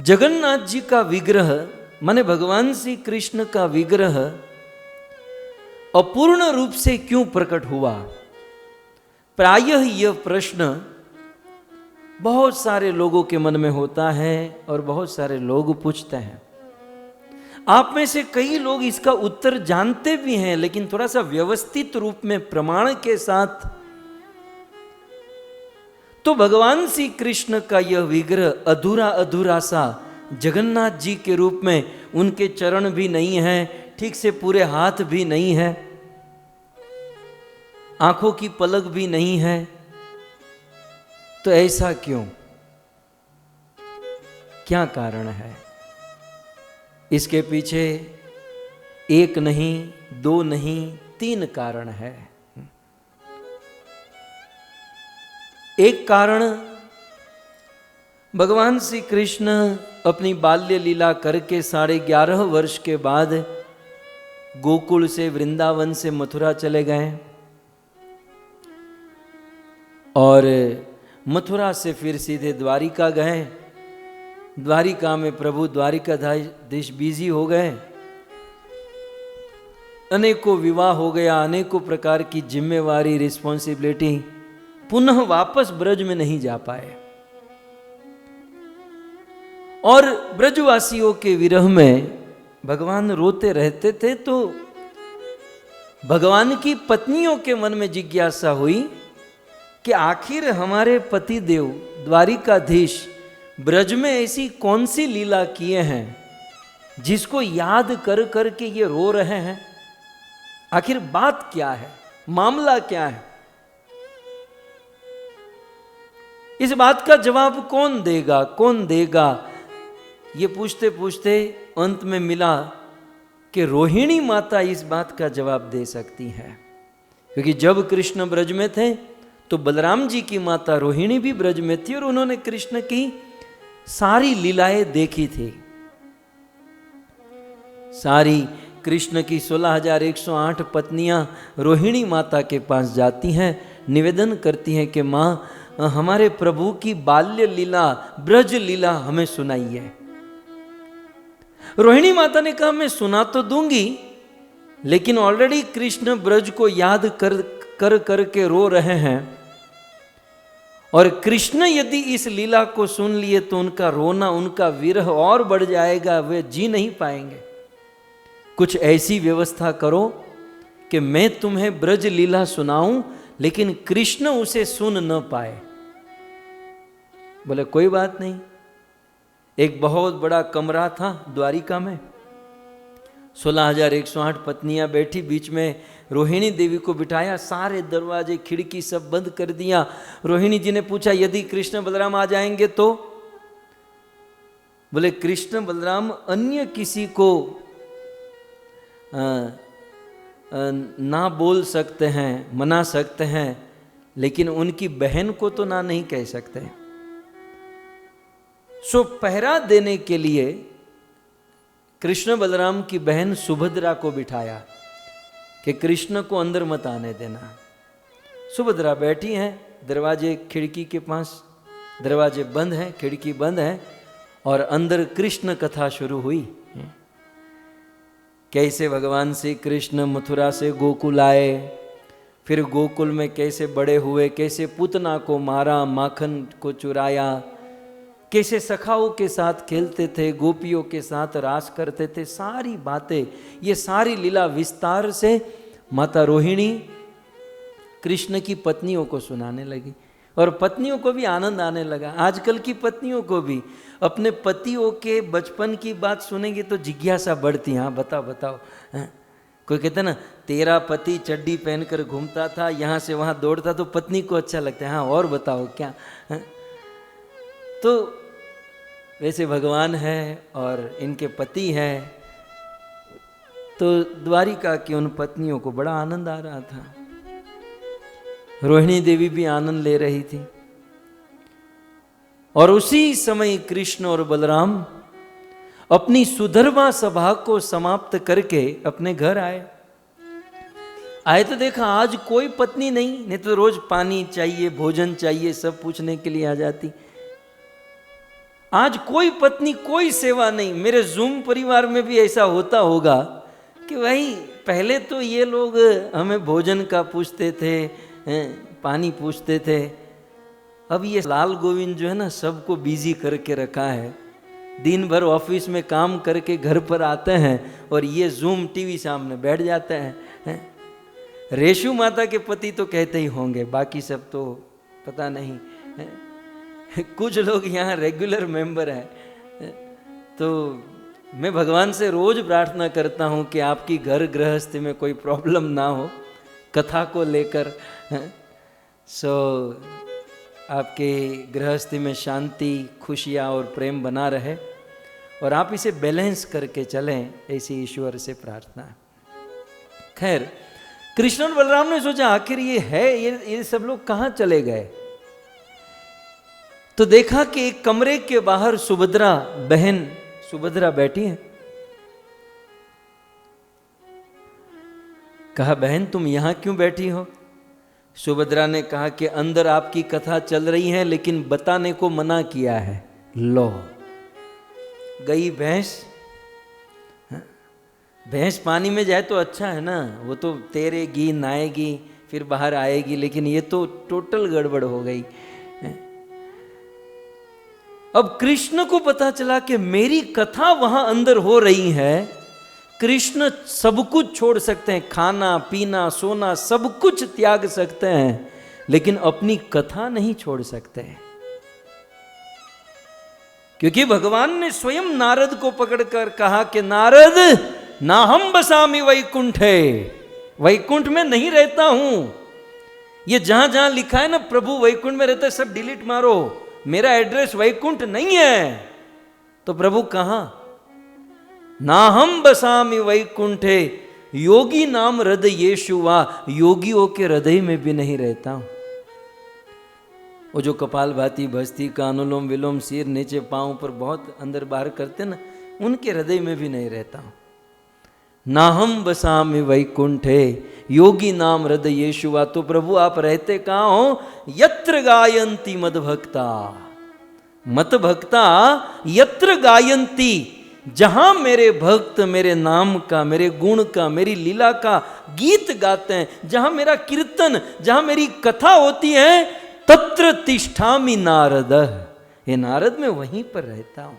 जगन्नाथ जी का विग्रह माने भगवान श्री कृष्ण का विग्रह अपूर्ण रूप से क्यों प्रकट हुआ? प्रायः यह प्रश्न बहुत सारे लोगों के मन में होता है और बहुत सारे लोग पूछते हैं। आप में से कई लोग इसका उत्तर जानते भी हैं, लेकिन थोड़ा सा व्यवस्थित रूप में प्रमाण के साथ। तो भगवान श्री कृष्ण का यह विग्रह अधूरा अधूरा सा जगन्नाथ जी के रूप में, उनके चरण भी नहीं हैं, ठीक से पूरे हाथ भी नहीं है, आंखों की पलक भी नहीं है। तो ऐसा क्यों? क्या कारण है? इसके पीछे एक नहीं, दो नहीं, तीन कारण है। एक कारण, भगवान श्री कृष्ण अपनी बाल्य लीला करके 11.5 वर्ष के बाद गोकुल से, वृंदावन से मथुरा चले गए और मथुरा से फिर सीधे द्वारिका गए। द्वारिका में प्रभु द्वारिकाधीश बिजी हो गए, अनेकों विवाह हो गया, अनेकों प्रकार की जिम्मेवारी, रिस्पॉन्सिबिलिटी, पुनः वापस ब्रज में नहीं जा पाए। और ब्रजवासियों के विरह में भगवान रोते रहते थे। तो भगवान की पत्नियों के मन में जिज्ञासा हुई कि आखिर हमारे पति देव द्वारिकाधीश ब्रज में ऐसी कौन सी लीला किए हैं जिसको याद कर कर के ये रो रहे हैं? आखिर बात क्या है, मामला क्या है? इस बात का जवाब कौन देगा, कौन देगा? ये पूछते पूछते अंत में मिला कि रोहिणी माता इस बात का जवाब दे सकती है। क्योंकि जब कृष्ण ब्रज में थे तो बलराम जी की माता रोहिणी भी ब्रज में थी और उन्होंने कृष्ण की सारी लीलाएं देखी थी। सारी कृष्ण की 16,108 पत्नियां रोहिणी माता के पास जाती हैं, निवेदन करती हैं कि माँ, हमारे प्रभु की बाल्य लीला, ब्रज लीला हमें सुनाइए। रोहिणी माता ने कहा, मैं सुना तो दूंगी, लेकिन ऑलरेडी कृष्ण ब्रज को याद कर करके रो रहे हैं, और कृष्ण यदि इस लीला को सुन लिए तो उनका रोना, उनका विरह और बढ़ जाएगा, वे जी नहीं पाएंगे। कुछ ऐसी व्यवस्था करो कि मैं तुम्हें ब्रज लीला सुनाऊं, लेकिन कृष्ण उसे सुन न पाए। बोले कोई बात नहीं। एक बहुत बड़ा कमरा था द्वारिका में, 16,108 पत्नियां बैठी, बीच में रोहिणी देवी को बिठाया, सारे दरवाजे खिड़की सब बंद कर दिया। रोहिणी जी ने पूछा, यदि कृष्ण बलराम आ जाएंगे तो? बोले कृष्ण बलराम अन्य किसी को ना बोल सकते हैं, मना सकते हैं, लेकिन उनकी बहन को तो ना नहीं कह सकते। सो पहरा देने के लिए कृष्ण बलराम की बहन सुभद्रा को बिठाया कि कृष्ण को अंदर मत आने देना। सुभद्रा बैठी हैं दरवाजे खिड़की के पास, दरवाजे बंद हैं, खिड़की बंद है, और अंदर कृष्ण कथा शुरू हुई। कैसे भगवान श्री कृष्ण मथुरा से गोकुल आए, फिर गोकुल में कैसे बड़े हुए, कैसे पूतना को मारा, माखन को चुराया, कैसे सखाओं के साथ खेलते थे, गोपियों के साथ रास करते थे, सारी बातें, ये सारी लीला विस्तार से माता रोहिणी कृष्ण की पत्नियों को सुनाने लगी। और पत्नियों को भी आनंद आने लगा। आजकल की पत्नियों को भी अपने पतियों के बचपन की बात सुनेंगे तो जिज्ञासा बढ़ती, हाँ बताओ बताओ। कोई कहता ना, तेरा पति चड्डी पहनकर घूमता था, यहाँ से वहाँ दौड़ता, तो पत्नी को अच्छा लगता है, हाँ और बताओ क्या। तो वैसे भगवान है और इनके पति हैं, तो द्वारिका की उन पत्नियों को बड़ा आनंद आ रहा था। रोहिणी देवी भी आनंद ले रही थी। और उसी समय कृष्ण और बलराम अपनी सुधर्मा सभा को समाप्त करके अपने घर आए तो देखा आज कोई पत्नी नहीं तो रोज पानी चाहिए, भोजन चाहिए, सब पूछने के लिए आ जाती। आज कोई पत्नी कोई सेवा नहीं। मेरे जूम परिवार में भी ऐसा होता होगा कि भाई पहले तो ये लोग हमें भोजन का पूछते थे, पानी पूछते थे, अब ये लाल गोविंद जो है ना सबको बिजी करके रखा है। दिन भर ऑफिस में काम करके घर पर आते हैं और ये जूम टीवी सामने बैठ जाते हैं। रेशु माता के पति तो कहते ही होंगे, बाकी सब तो पता नहीं। कुछ लोग यहाँ रेगुलर मेंबर हैं। तो मैं भगवान से रोज प्रार्थना करता हूँ कि आपकी घर गृहस्थी में कोई प्रॉब्लम ना हो कथा को लेकर। सो आपके गृहस्थी में शांति, खुशियाँ और प्रेम बना रहे और आप इसे बैलेंस करके चलें, ऐसी ईश्वर से प्रार्थना है। खैर, कृष्ण और बलराम ने सोचा आखिर ये सब लोग कहाँ चले गए। तो देखा कि एक कमरे के बाहर सुभद्रा बैठी है। कहा, बहन तुम यहां क्यों बैठी हो? सुभद्रा ने कहा कि अंदर आपकी कथा चल रही है लेकिन बताने को मना किया है। लो गई भैंस पानी में जाए तो अच्छा है ना, वो तो तैरेगी नहाएगी फिर बाहर आएगी, लेकिन ये तो टोटल गड़बड़ हो गई। अब कृष्ण को पता चला कि मेरी कथा वहां अंदर हो रही है। कृष्ण सब कुछ छोड़ सकते हैं, खाना पीना सोना सब कुछ त्याग सकते हैं, लेकिन अपनी कथा नहीं छोड़ सकते, क्योंकि भगवान ने स्वयं नारद को पकड़कर कहा कि नारद ना हम बसामी वैकुंठे, वैकुंठ में नहीं रहता हूं। ये जहां जहां लिखा है ना प्रभु वैकुंठ में रहता है सब डिलीट मारो, मेरा एड्रेस वैकुंठ नहीं है। तो प्रभु कहां? ना हम बसामी वैकुंठे योगी नाम हृदय येशुवा, योगियों के हृदय में भी नहीं रहता हूं। वो जो कपाल भाती भस्ती का अनुलोम विलोम सिर नीचे पांव पर बहुत अंदर बाहर करते ना, उनके हृदय में भी नहीं रहता हूं। ना हम बसामी वैकुंठे योगी नाम हृदय येशुवा। तो प्रभु आप रहते कहाँ हो? यत्र गायंती मद भक्ता, मत भक्ता यत्र गायंती, जहां मेरे भक्त मेरे नाम का, मेरे गुण का, मेरी लीला का गीत गाते हैं, जहां मेरा कीर्तन, जहां मेरी कथा होती है, तत्र तिष्ठामि नारद। हे नारद मैं वहीं पर रहता हूं।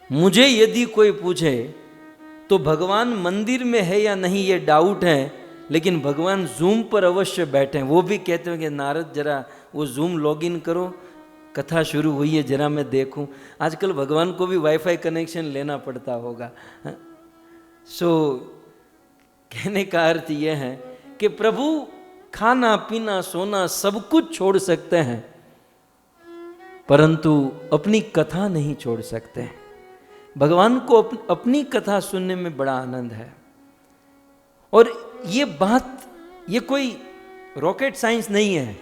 मुझे यदि कोई पूछे तो भगवान मंदिर में है या नहीं ये डाउट है, लेकिन भगवान जूम पर अवश्य बैठे हैं। वो भी कहते हैं कि नारद जरा वो जूम लॉगिन करो, कथा शुरू हुई है जरा मैं देखूं। आजकल भगवान को भी वाईफाई कनेक्शन लेना पड़ता होगा। सो कहने का अर्थ यह है कि प्रभु खाना पीना सोना सब कुछ छोड़ सकते हैं, परंतु अपनी कथा नहीं छोड़ सकते। भगवान को अपनी कथा सुनने में बड़ा आनंद है। और ये बात, ये कोई रॉकेट साइंस नहीं है,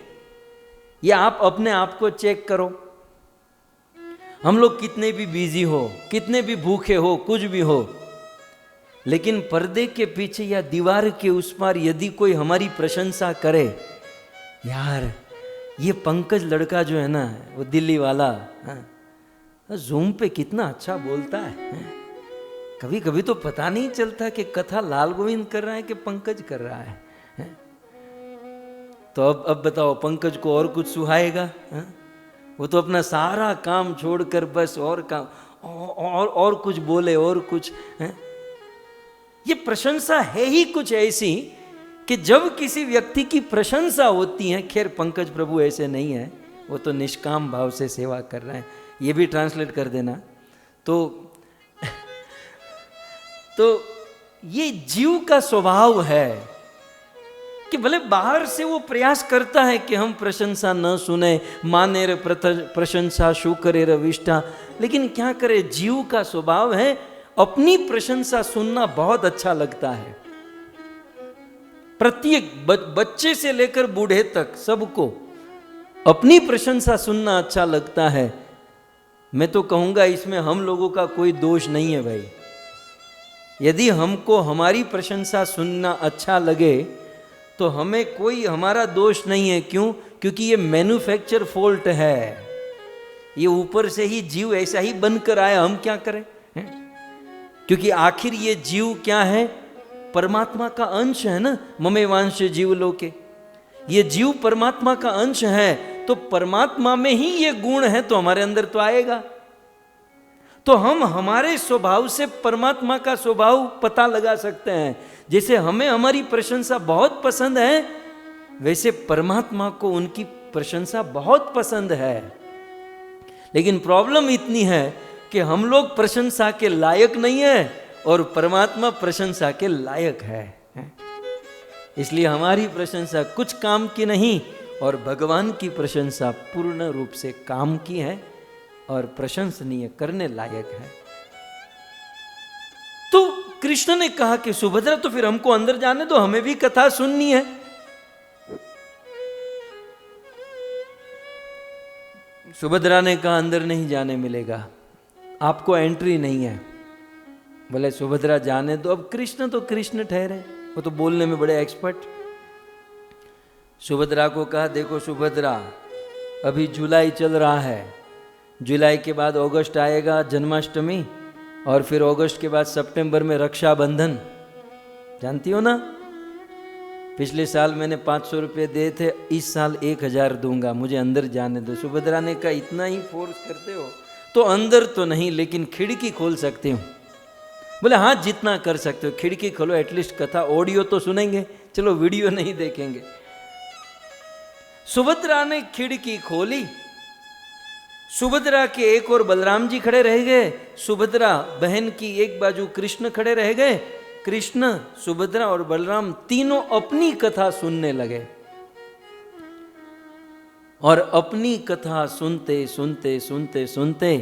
ये आप अपने आप को चेक करो। हम लोग कितने भी बिजी हो, कितने भी भूखे हो, कुछ भी हो, लेकिन पर्दे के पीछे या दीवार के उस पार यदि कोई हमारी प्रशंसा करे, यार ये पंकज लड़का जो है ना वो दिल्ली वाला, जूम पे कितना अच्छा बोलता है। कभी कभी तो पता नहीं चलता कि कथा लाल गोविंद कर रहा है कि पंकज कर रहा है। तो अब बताओ पंकज को और कुछ सुहाएगा? वो तो अपना सारा काम छोड़कर बस और काम और कुछ बोले और कुछ। ये प्रशंसा है ही कुछ ऐसी कि जब किसी व्यक्ति की प्रशंसा होती है, खैर पंकज प्रभु ऐसे नहीं है, वो तो निष्काम भाव से सेवा कर रहे हैं, ये भी ट्रांसलेट कर देना। तो ये जीव का स्वभाव है कि भले बाहर से वो प्रयास करता है कि हम प्रशंसा न सुने, माने रे प्रशंसा शु करे रविष्ठा, लेकिन क्या करे, जीव का स्वभाव है अपनी प्रशंसा सुनना बहुत अच्छा लगता है। प्रत्येक बच्चे से लेकर बूढ़े तक सबको अपनी प्रशंसा सुनना अच्छा लगता है। मैं तो कहूंगा इसमें हम लोगों का कोई दोष नहीं है भाई। यदि हमको हमारी प्रशंसा सुनना अच्छा लगे तो हमें कोई हमारा दोष नहीं है। क्यों? क्योंकि ये मैन्युफैक्चर फॉल्ट है, ये ऊपर से ही जीव ऐसा ही बनकर आया, हम क्या करें? क्योंकि आखिर ये जीव क्या है? परमात्मा का अंश है ना। ममेवांश जीव लोके, ये जीव परमात्मा का अंश है, तो परमात्मा में ही ये गुण है, तो हमारे अंदर तो आएगा। तो हम हमारे स्वभाव से परमात्मा का स्वभाव पता लगा सकते हैं। जैसे हमें हमारी प्रशंसा बहुत पसंद है, वैसे परमात्मा को उनकी प्रशंसा बहुत पसंद है। लेकिन प्रॉब्लम इतनी है कि हम लोग प्रशंसा के लायक नहीं है और परमात्मा प्रशंसा के लायक है। इसलिए हमारी प्रशंसा कुछ काम की नहीं और भगवान की प्रशंसा पूर्ण रूप से काम की है और प्रशंसनीय, करने लायक है। तो कृष्ण ने कहा कि सुभद्रा, तो फिर हमको अंदर जाने दो, हमें भी कथा सुननी है। सुभद्रा ने कहा अंदर नहीं जाने मिलेगा, आपको एंट्री नहीं है। बोले सुभद्रा जाने दो। अब कृष्ण तो कृष्ण ठहरे, वो तो बोलने में बड़े एक्सपर्ट। सुभद्रा को कहा देखो सुभद्रा, अभी जुलाई चल रहा है, जुलाई के बाद अगस्त आएगा जन्माष्टमी, और फिर अगस्त के बाद सितंबर में रक्षाबंधन, जानती हो ना। पिछले साल मैंने 500 रुपये दिए थे, इस साल 1000 दूंगा, मुझे अंदर जाने दो। सुभद्रा ने कहा इतना ही फोर्स करते हो तो अंदर तो नहीं, लेकिन खिड़की खोल सकती हूँ। बोले हाँ जितना कर सकते हो, खिड़की खोलो, एटलीस्ट कथा ऑडियो तो सुनेंगे, चलो वीडियो नहीं देखेंगे। सुभद्रा ने खिड़की खोली, सुभद्रा के एक और बलराम जी खड़े रह गए, सुभद्रा बहन की एक बाजू कृष्ण खड़े रह गए। कृष्ण, सुभद्रा और बलराम तीनों अपनी कथा सुनने लगे। और अपनी कथा सुनते सुनते सुनते सुनते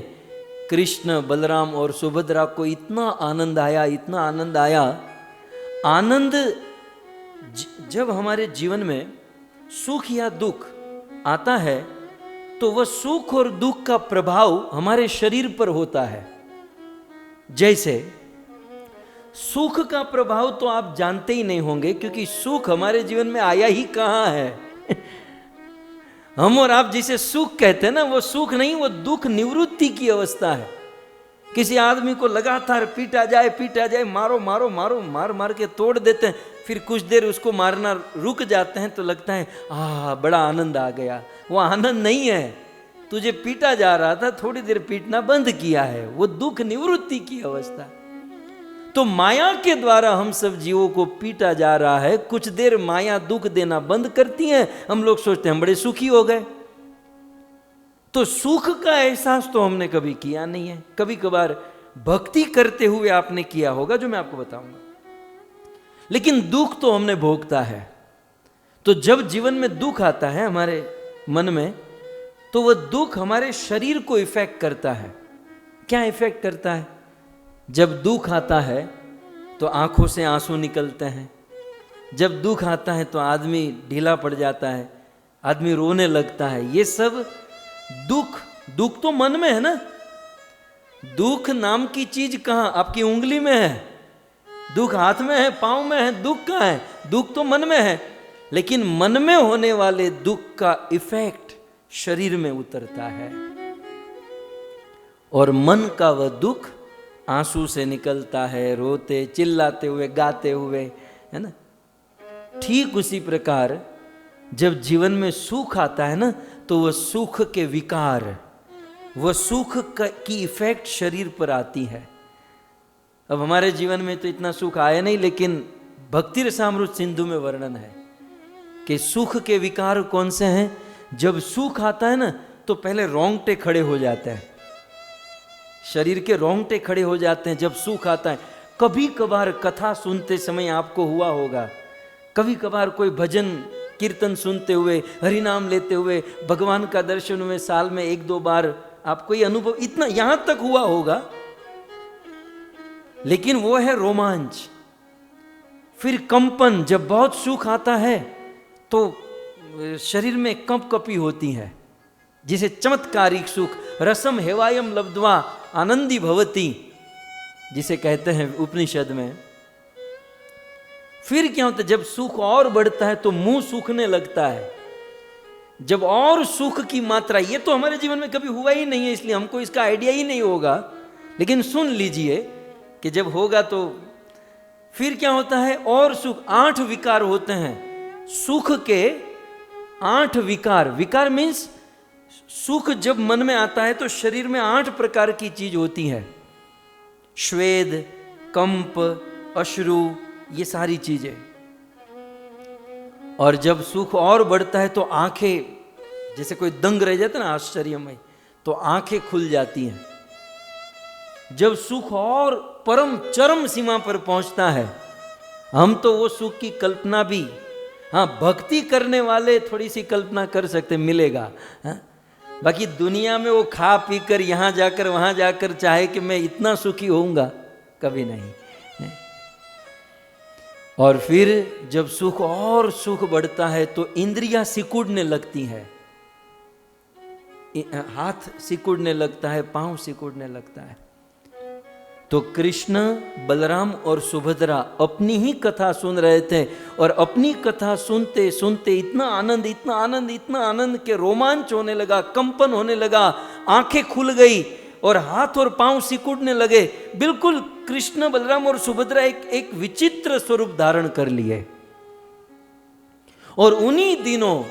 कृष्ण, बलराम और सुभद्रा को इतना आनंद आया, इतना आनंद आया। आनंद जब हमारे जीवन में सुख या दुख आता है तो वह सुख और दुख का प्रभाव हमारे शरीर पर होता है। जैसे सुख का प्रभाव तो आप जानते ही नहीं होंगे, क्योंकि सुख हमारे जीवन में आया ही कहां है। हम और आप जिसे सुख कहते हैं ना, वो सुख नहीं, वो दुख निवृत्ति की अवस्था है। किसी आदमी को लगातार पीटा जाए, मारो मारो मारो, मार मार के तोड़ देते हैं, फिर कुछ देर उसको मारना रुक जाते हैं तो लगता है बड़ा आनंद आ गया। वो आनंद नहीं है, तुझे पीटा जा रहा था, थोड़ी देर पीटना बंद किया है, वो दुख निवृत्ति की अवस्था। तो माया के द्वारा हम सब जीवों को पीटा जा रहा है। कुछ देर माया दुख देना बंद करती है, हम लोग सोचते हैं हम बड़े सुखी हो गए। तो सुख का एहसास तो हमने कभी किया नहीं है। कभी कभार भक्ति करते हुए आपने किया होगा, जो मैं आपको बताऊंगा, लेकिन दुख तो हमने भोगता है। तो जब जीवन में दुख आता है हमारे मन में, तो वह दुख हमारे शरीर को इफेक्ट करता है। क्या इफेक्ट करता है? जब दुख आता है तो आंखों से आंसू निकलते हैं। जब दुख आता है तो आदमी ढीला पड़ जाता है, आदमी रोने लगता है। ये सब दुख तो मन में है ना। दुख नाम की चीज कहां? आपकी उंगली में है। दुख हाथ में है, पांव में है, दुख कहां है? दुख तो मन में है। लेकिन मन में होने वाले दुख का इफेक्ट शरीर में उतरता है, और मन का वह दुख आंसू से निकलता है, रोते चिल्लाते हुए, गाते हुए, है ना। ठीक उसी प्रकार जब जीवन में सुख आता है ना, तो वह सुख के विकार, वह सुख की इफेक्ट शरीर पर आती है। अब हमारे जीवन में तो इतना सुख आया नहीं, लेकिन भक्ति रसामृत सिंधु में वर्णन है कि सुख के विकार कौन से हैं। जब सुख आता है ना, तो पहले रोंगटे खड़े हो जाते हैं, शरीर के रोंगटे खड़े हो जाते हैं जब सुख आता है। कभी कभार कथा सुनते समय आपको हुआ होगा, कभी कभार कोई भजन कीर्तन सुनते हुए, हरि नाम लेते हुए, भगवान का दर्शन हुए, साल में 1-2 बार आपको ये अनुभव इतना यहां तक हुआ होगा। लेकिन वो है रोमांच। फिर कंपन, जब बहुत सुख आता है तो शरीर में कंपकपी होती है, जिसे चमत्कारिक सुख, रसम हेवायम लब्ध्वा आनंदी भवती, जिसे कहते हैं उपनिषद में। फिर क्या होता है? जब सुख और बढ़ता है तो मुंह सूखने लगता है, जब और सुख की मात्रा, ये तो हमारे जीवन में कभी हुआ ही नहीं है, इसलिए हमको इसका आइडिया ही नहीं होगा, लेकिन सुन लीजिए कि जब होगा तो फिर क्या होता है। और सुख, 8 विकार होते हैं सुख के, 8 विकार। विकार मीन्स सुख जब मन में आता है तो शरीर में 8 प्रकार की चीज होती है, श्वेद, कंप, अश्रु, ये सारी चीजें। और जब सुख और बढ़ता है तो आंखें, जैसे कोई दंग रह जाता है ना आश्चर्यमय, तो आंखें खुल जाती हैं। जब सुख और परम चरम सीमा पर पहुंचता है, हम तो वो सुख की कल्पना भी, हाँ भक्ति करने वाले थोड़ी सी कल्पना कर सकते, मिलेगा। हाँ? बाकी दुनिया में वो खा पी कर यहां जाकर वहां जाकर चाहे कि मैं इतना सुखी होऊंगा, कभी नहीं। और फिर जब सुख और सुख बढ़ता है तो इंद्रियां सिकुड़ने लगती है, हाथ सिकुड़ने लगता है, पांव सिकुड़ने लगता है। तो कृष्ण, बलराम और सुभद्रा अपनी ही कथा सुन रहे थे, और अपनी कथा सुनते सुनते इतना आनंद, इतना आनंद, इतना आनंद के रोमांच होने लगा, कंपन होने लगा, आंखें खुल गई और हाथ और पांव सिकुड़ने लगे। बिल्कुल कृष्ण, बलराम और सुभद्रा एक विचित्र स्वरूप धारण कर लिए। और उन्हीं दिनों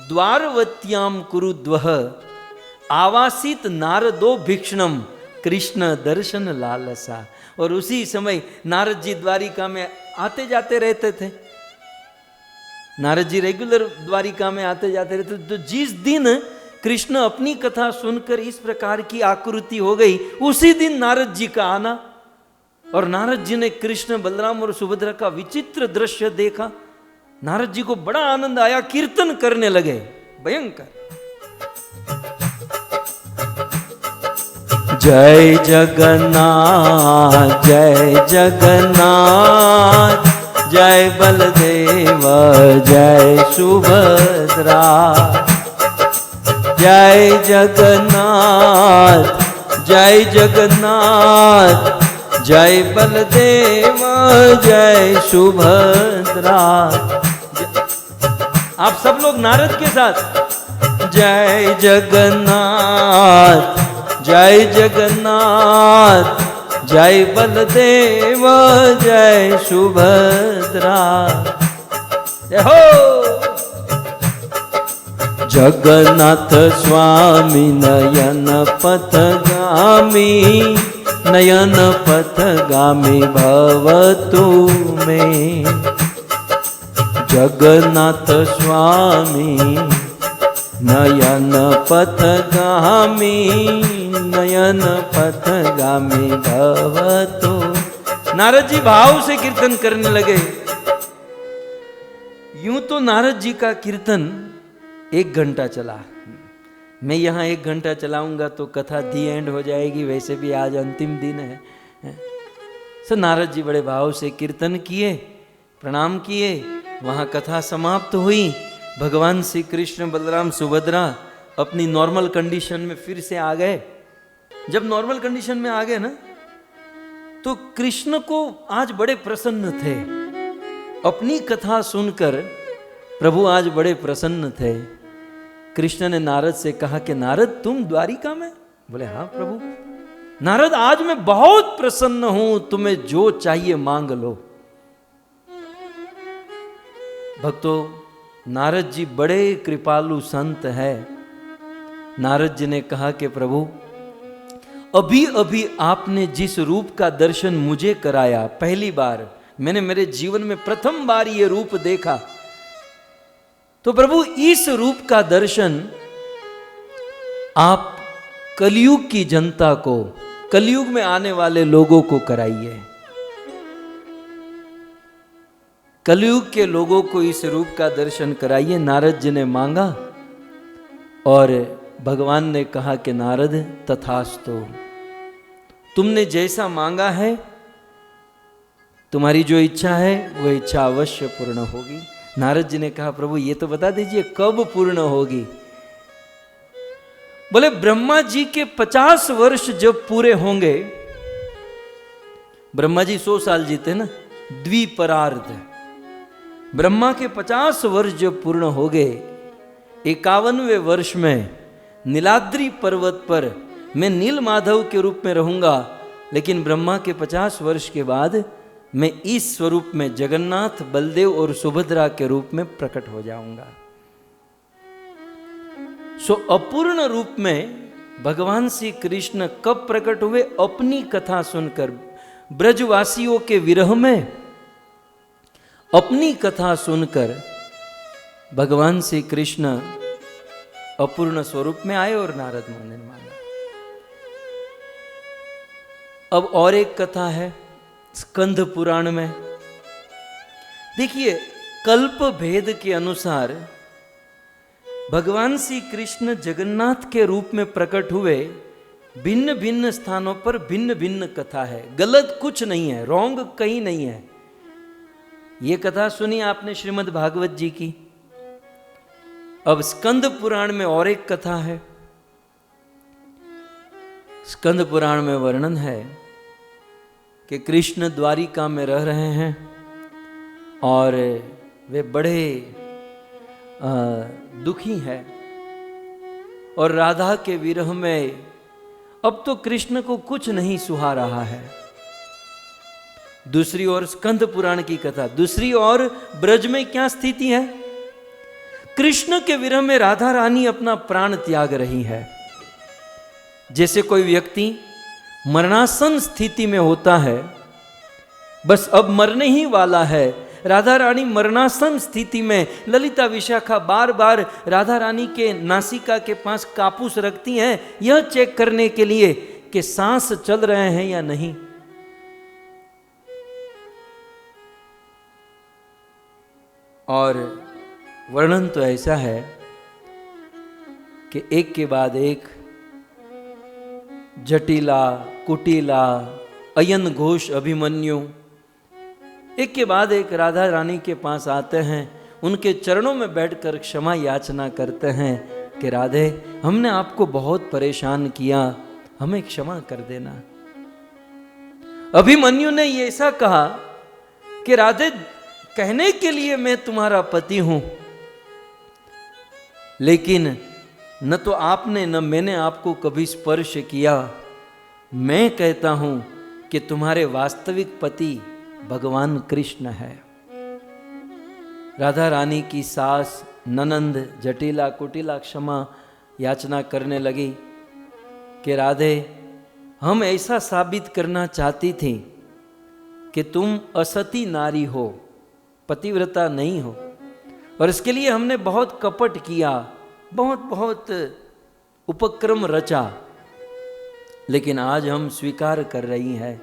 द्वारवत्याम कुरुद्वह आवासित नारदो भिक्षणम कृष्ण दर्शन लालसा। और उसी समय नारद जी द्वारिका में आते जाते रहते थे। नारद जी रेगुलर द्वारिका में आते जाते रहते थे। तो जिस दिन कृष्ण अपनी कथा सुनकर इस प्रकार की आकृति हो गई, उसी दिन नारद जी का आना, और नारद जी ने कृष्ण, बलराम और सुभद्रा का विचित्र दृश्य देखा। नारद जी को बड़ा आनंद आया, कीर्तन करने लगे भयंकर। जय जगन्नाथ, जय जगन्नाथ, जय बलदेव, जय सुभद्रा। जय जगन्नाथ, जय जगन्नाथ, जय बलदेव, जय सुभद्रा। आप सब लोग नारद के साथ, जय जगन्नाथ, जय जगन्नाथ, जय बलदेव, जय सुभद्रा। जय हो। जगन्नाथ स्वामी नयन पथगामी, नयन पथगामी भवतु मे। जगन्नाथ स्वामी नयन पथगामी, नयन पथगामी भवतु। नारद जी भाव से कीर्तन करने लगे। यूं तो नारद जी का कीर्तन 1 घंटा चला। मैं यहाँ 1 घंटा चलाऊंगा तो कथा दी एंड हो जाएगी, वैसे भी आज अंतिम दिन है। सो नारद जी बड़े भाव से कीर्तन किए, प्रणाम किए, वहाँ कथा समाप्त हुई। भगवान श्री कृष्ण, बलराम, सुभद्रा अपनी नॉर्मल कंडीशन में फिर से आ गए। जब नॉर्मल कंडीशन में आ गए ना, तो कृष्ण को आज बड़े प्रसन्न थे। अपनी कथा सुनकर प्रभु आज बड़े प्रसन्न थे। कृष्ण ने नारद से कहा कि नारद तुम द्वारिका में? बोले हाँ प्रभु। नारद आज मैं बहुत प्रसन्न हूं, तुम्हें जो चाहिए मांग लो। भक्तों, नारद जी बड़े कृपालु संत है। नारद जी ने कहा कि प्रभु अभी अभी आपने जिस रूप का दर्शन मुझे कराया, पहली बार मैंने मेरे जीवन में प्रथम बार ये रूप देखा, तो प्रभु इस रूप का दर्शन आप कलयुग की जनता को, कलयुग में आने वाले लोगों को कराइए। कलयुग के लोगों को इस रूप का दर्शन कराइए। नारद जी ने मांगा और भगवान ने कहा कि नारद तथास्तु, तुमने जैसा मांगा है, तुम्हारी जो इच्छा है वो इच्छा अवश्य पूर्ण होगी। नारद जी ने कहा प्रभु ये तो बता दीजिए कब पूर्ण होगी? बोले ब्रह्मा जी के 50 वर्ष जब पूरे होंगे, ब्रह्मा जी 100 साल जीते ना, द्विपरार्ध। ब्रह्मा के 50 वर्ष जब पूर्ण हो गए, 51वें वर्ष में नीलाद्री पर्वत पर मैं नील माधव के रूप में रहूंगा, लेकिन ब्रह्मा के 50 वर्ष के बाद मैं इस स्वरूप में जगन्नाथ, बलदेव और सुभद्रा के रूप में प्रकट हो जाऊंगा। सो अपूर्ण रूप में भगवान श्री कृष्ण कब प्रकट हुए? अपनी कथा सुनकर, ब्रजवासियों के विरह में अपनी कथा सुनकर भगवान श्री कृष्ण अपूर्ण स्वरूप में आए और नारद मुनि ने माना। अब और एक कथा है स्कंद पुराण में। देखिए, कल्प भेद के अनुसार भगवान श्री कृष्ण जगन्नाथ के रूप में प्रकट हुए। भिन्न भिन्न स्थानों पर भिन्न भिन्न कथा है, गलत कुछ नहीं है, रॉन्ग कहीं नहीं है। ये कथा सुनी आपने श्रीमद् भागवत जी की। अब स्कंद पुराण में और एक कथा है। स्कंद पुराण में वर्णन है कि कृष्ण द्वारिका में रह रहे हैं और वे बड़े दुखी हैं और राधा के विरह में अब तो कृष्ण को कुछ नहीं सुहा रहा है। दूसरी ओर स्कंद पुराण की कथा, दूसरी ओर ब्रज में क्या स्थिति है? कृष्ण के विरह में राधा रानी अपना प्राण त्याग रही है। जैसे कोई व्यक्ति मरणासन स्थिति में होता है, बस अब मरने ही वाला है। राधा रानी मरणासन स्थिति में, ललिता विशाखा बार बार राधा रानी के नासिका के पास कापूस रखती हैं, यह चेक करने के लिए कि सांस चल रहे हैं या नहीं। और वर्णन तो ऐसा है कि एक के बाद एक जटिला, कुटिला, अयन घोष, अभिमन्यु एक के बाद एक राधा रानी के पास आते हैं, उनके चरणों में बैठकर क्षमा याचना करते हैं कि राधे, हमने आपको बहुत परेशान किया, हमें क्षमा कर देना। अभिमन्यु ने ये ऐसा कहा कि राधे, कहने के लिए मैं तुम्हारा पति हूं, लेकिन न तो आपने न मैंने आपको कभी स्पर्श किया। मैं कहता हूं कि तुम्हारे वास्तविक पति भगवान कृष्ण है। राधा रानी की सास ननंद जटिला कुटिला क्षमा याचना करने लगी कि राधे, हम ऐसा साबित करना चाहती थी कि तुम असती नारी हो, पतिव्रता नहीं हो, और इसके लिए हमने बहुत कपट किया, बहुत उपक्रम रचा, लेकिन आज हम स्वीकार कर रही हैं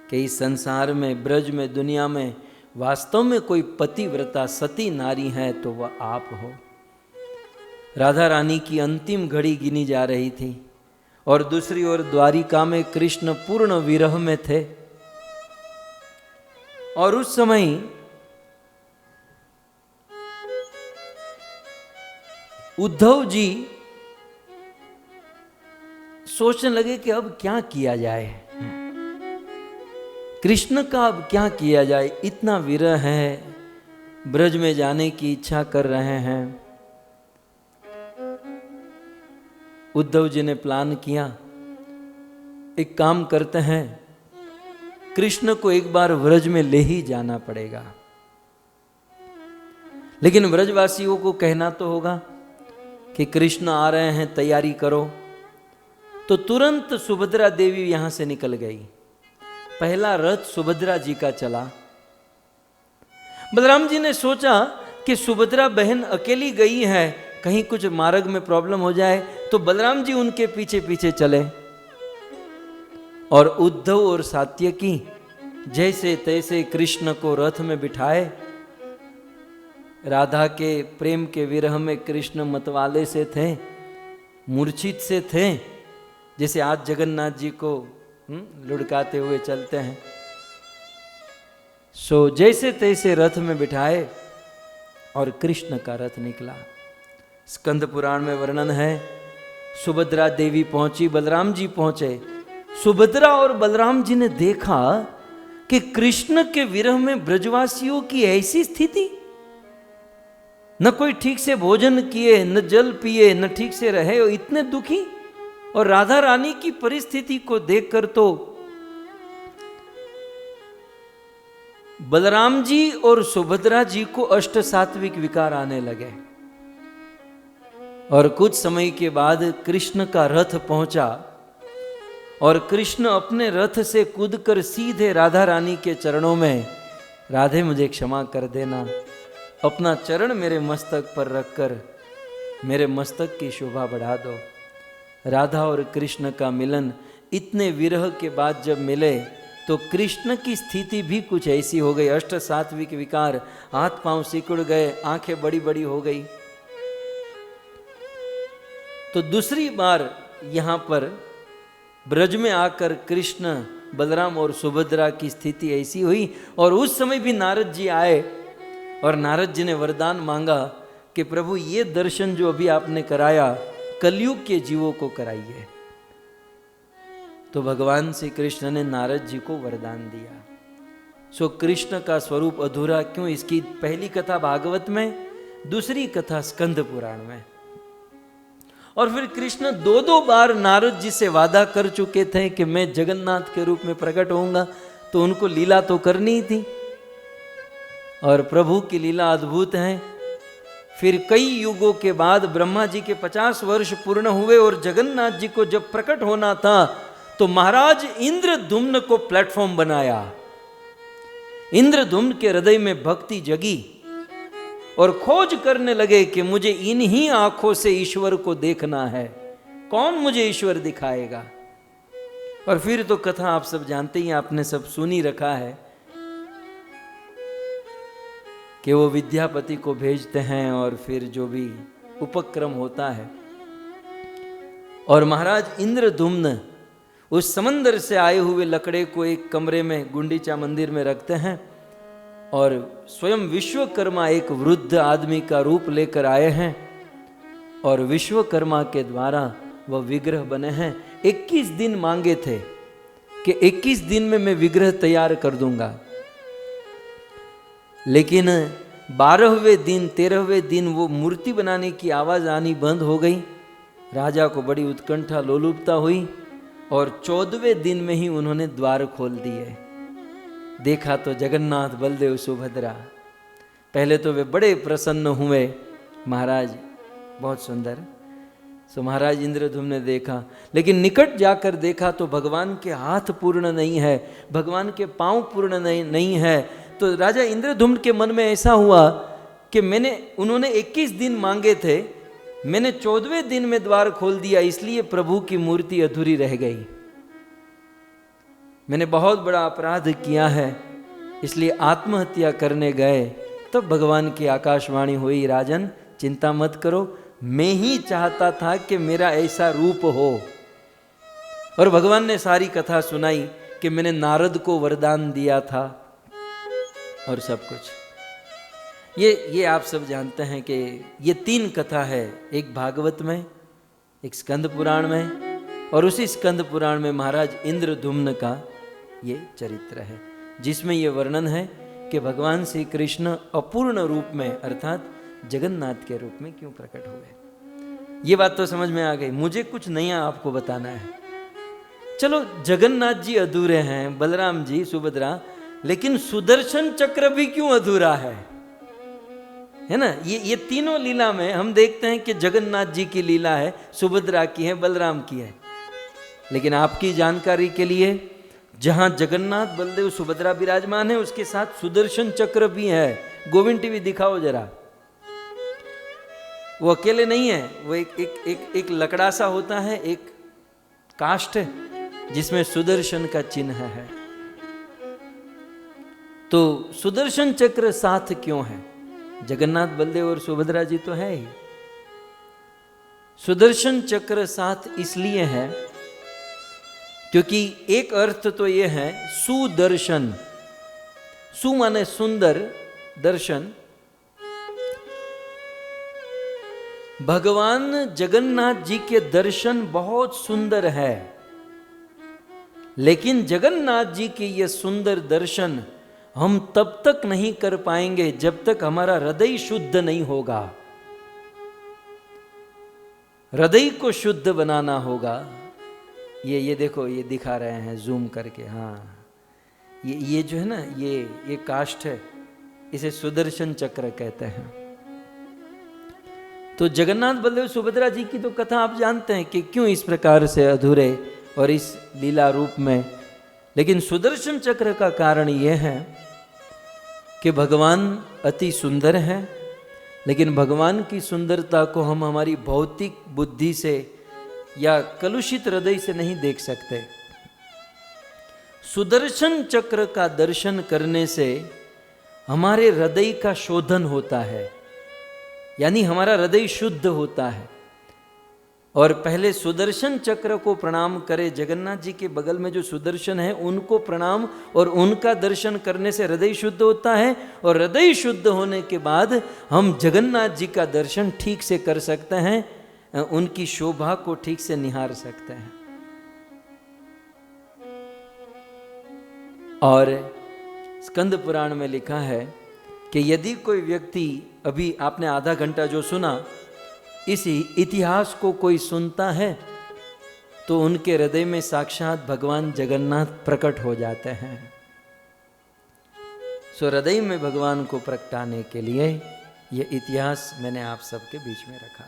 कि इस संसार में, ब्रज में, दुनिया में वास्तव में कोई पतिव्रता सती नारी है तो वह आप हो। राधा रानी की अंतिम घड़ी गिनी जा रही थी और दूसरी ओर द्वारिका में कृष्ण पूर्ण विरह में थे। और उस समय उद्धव जी सोचने लगे कि अब क्या किया जाए, कृष्ण का अब क्या किया जाए। इतना विरह है, ब्रज में जाने की इच्छा कर रहे हैं। उद्धव जी ने प्लान किया, एक काम करते हैं, कृष्ण को एक बार ब्रज में ले ही जाना पड़ेगा, लेकिन ब्रजवासियों को कहना तो होगा कि कृष्ण आ रहे हैं, तैयारी करो। तो तुरंत सुभद्रा देवी यहां से निकल गई। पहला रथ सुभद्रा जी का चला। बलराम जी ने सोचा कि सुभद्रा बहन अकेली गई है, कहीं कुछ मार्ग में प्रॉब्लम हो जाए, तो बलराम जी उनके पीछे पीछे चले। और उद्धव और सात्यकी जैसे तैसे कृष्ण को रथ में बिठाए। राधा के प्रेम के विरह में कृष्ण मतवाले से थे, मूर्छित से थे, जैसे आज जगन्नाथ जी को लुढ़काते हुए चलते हैं। सो जैसे तैसे रथ में बिठाए और कृष्ण का रथ निकला। स्कंद पुराण में वर्णन है, सुभद्रा देवी पहुंची, बलराम जी पहुंचे। सुभद्रा और बलराम जी ने देखा कि कृष्ण के विरह में ब्रजवासियों की ऐसी स्थिति। न कोई ठीक से भोजन किए, न जल पिए, न ठीक से रहे, और इतने दुखी। और राधा रानी की परिस्थिति को देखकर तो बलराम जी और सुभद्रा जी को अष्ट सात्विक विकार आने लगे। और कुछ समय के बाद कृष्ण का रथ पहुंचा और कृष्ण अपने रथ से कूदकर सीधे राधा रानी के चरणों में, राधे मुझे क्षमा कर देना, अपना चरण मेरे मस्तक पर रखकर मेरे मस्तक की शोभा बढ़ा दो। राधा और कृष्ण का मिलन इतने विरह के बाद जब मिले तो कृष्ण की स्थिति भी कुछ ऐसी हो गई। अष्ट सात्विक विकार, हाथ पांव सिकुड़ गए, आंखें बड़ी बड़ी हो गई। तो दूसरी बार यहां पर ब्रज में आकर कृष्ण, बलराम और सुभद्रा की स्थिति ऐसी हुई। और उस समय भी नारद जी आए और नारद जी ने वरदान मांगा कि प्रभु ये दर्शन जो अभी आपने कराया, कलयुग के जीवों को कराइए। तो भगवान श्री कृष्ण ने नारद जी को वरदान दिया। सो कृष्ण का स्वरूप अधूरा क्यों? इसकी पहली कथा भागवत में, दूसरी कथा स्कंद पुराण में। और फिर कृष्ण दो दो बार नारद जी से वादा कर चुके थे कि मैं जगन्नाथ के रूप में प्रकट होऊंगा, तो उनको लीला तो करनी ही थी। और प्रभु की लीला अद्भुत है। फिर कई युगों के बाद ब्रह्मा जी के 50 वर्ष पूर्ण हुए और जगन्नाथ जी को जब प्रकट होना था तो महाराज इंद्रद्युम्न को प्लेटफॉर्म बनाया। इंद्रद्युम्न के हृदय में भक्ति जगी और खोज करने लगे कि मुझे इन्हीं आंखों से ईश्वर को देखना है, कौन मुझे ईश्वर दिखाएगा। और फिर तो कथा आप सब जानते ही, आपने सब सुनी रखा है कि वो विद्यापति को भेजते हैं और फिर जो भी उपक्रम होता है, और महाराज इंद्रद्युम्न उस समंदर से आए हुए लकड़े को एक कमरे में गुंडीचा मंदिर में रखते हैं। और स्वयं विश्वकर्मा एक वृद्ध आदमी का रूप लेकर आए हैं और विश्वकर्मा के द्वारा वह विग्रह बने हैं। 21 दिन मांगे थे कि 21 दिन में मैं विग्रह तैयार कर दूंगा, लेकिन 12वें दिन 13वें दिन वो मूर्ति बनाने की आवाज आनी बंद हो गई। राजा को बड़ी उत्कंठा लोलुपता हुई और 14वें दिन में ही उन्होंने द्वार खोल दिए। देखा तो जगन्नाथ, बलदेव, सुभद्रा। पहले तो वे बड़े प्रसन्न हुए, महाराज बहुत सुंदर। सो महाराज इंद्रद्युम्न ने देखा, लेकिन निकट जाकर देखा तो भगवान के हाथ पूर्ण नहीं है, भगवान के पांव पूर्ण नहीं है। तो राजा इंद्रद्युम्न के मन में ऐसा हुआ कि उन्होंने 21 दिन मांगे थे, मैंने 14वें दिन में द्वार खोल दिया, इसलिए प्रभु की मूर्ति अधूरी रह गई। मैंने बहुत बड़ा अपराध किया है, इसलिए आत्महत्या करने गए। तब भगवान की आकाशवाणी हुई, राजन चिंता मत करो, मैं ही चाहता था कि मेरा ऐसा रूप हो। और भगवान ने सारी कथा सुनाई कि मैंने नारद को वरदान दिया था और सब कुछ। ये आप सब जानते हैं कि ये 3 कथा है, एक भागवत में, एक स्कंद पुराण में, और उसी स्कंद पुराण में महाराज इंद्रद्युम्न का ये चरित्र है, जिसमें ये वर्णन है कि भगवान श्री कृष्ण अपूर्ण रूप में अर्थात जगन्नाथ के रूप में क्यों प्रकट हुए। ये बात तो समझ में आ गई। मुझे कुछ नया आपको बताना है। चलो, जगन्नाथ जी अधूरे हैं, बलराम जी, सुभद्रा, लेकिन सुदर्शन चक्र भी क्यों अधूरा है ना? ये तीनों लीला में हम देखते हैं कि जगन्नाथ जी की लीला है, सुभद्रा की है, बलराम की है। लेकिन आपकी जानकारी के लिए, जहां जगन्नाथ, बलदेव, सुभद्रा विराजमान है, उसके साथ सुदर्शन चक्र भी है। गोविंद टीवी दिखाओ जरा। वो अकेले नहीं है, वो एक लकड़ा सा होता है, एक काष्ठ जिसमें सुदर्शन का चिन्ह है। तो सुदर्शन चक्र साथ क्यों है? जगन्नाथ, बलदेव और सुभद्रा जी तो है ही। सुदर्शन चक्र साथ इसलिए है क्योंकि एक अर्थ तो यह है सुदर्शन, सु माने सुंदर, दर्शन। भगवान जगन्नाथ जी के दर्शन बहुत सुंदर है, लेकिन जगन्नाथ जी के ये सुंदर दर्शन हम तब तक नहीं कर पाएंगे जब तक हमारा हृदय शुद्ध नहीं होगा। हृदय को शुद्ध बनाना होगा। ये देखो, ये दिखा रहे हैं जूम करके। हाँ, ये जो है ना, ये काष्ठ है, इसे सुदर्शन चक्र कहते हैं। तो जगन्नाथ बलदेव सुभद्रा जी की तो कथा आप जानते हैं कि क्यों इस प्रकार से अधूरे और इस लीला रूप में। लेकिन सुदर्शन चक्र का कारण यह है कि भगवान अति सुंदर है, लेकिन भगवान की सुंदरता को हम हमारी भौतिक बुद्धि से या कलुषित हृदय से नहीं देख सकते। सुदर्शन चक्र का दर्शन करने से हमारे हृदय का शोधन होता है, यानी हमारा हृदय शुद्ध होता है। और पहले सुदर्शन चक्र को प्रणाम करें। जगन्नाथ जी के बगल में जो सुदर्शन है उनको प्रणाम, और उनका दर्शन करने से हृदय शुद्ध होता है। और हृदय शुद्ध होने के बाद हम जगन्नाथ जी का दर्शन ठीक से कर सकते हैं, उनकी शोभा को ठीक से निहार सकते हैं। और स्कंद पुराण में लिखा है कि यदि कोई व्यक्ति, अभी आपने आधा घंटा जो सुना, इस इतिहास को कोई सुनता है तो उनके हृदय में साक्षात भगवान जगन्नाथ प्रकट हो जाते हैं। सो हृदय में भगवान को प्रगटाने के लिए यह इतिहास मैंने आप सबके बीच में रखा।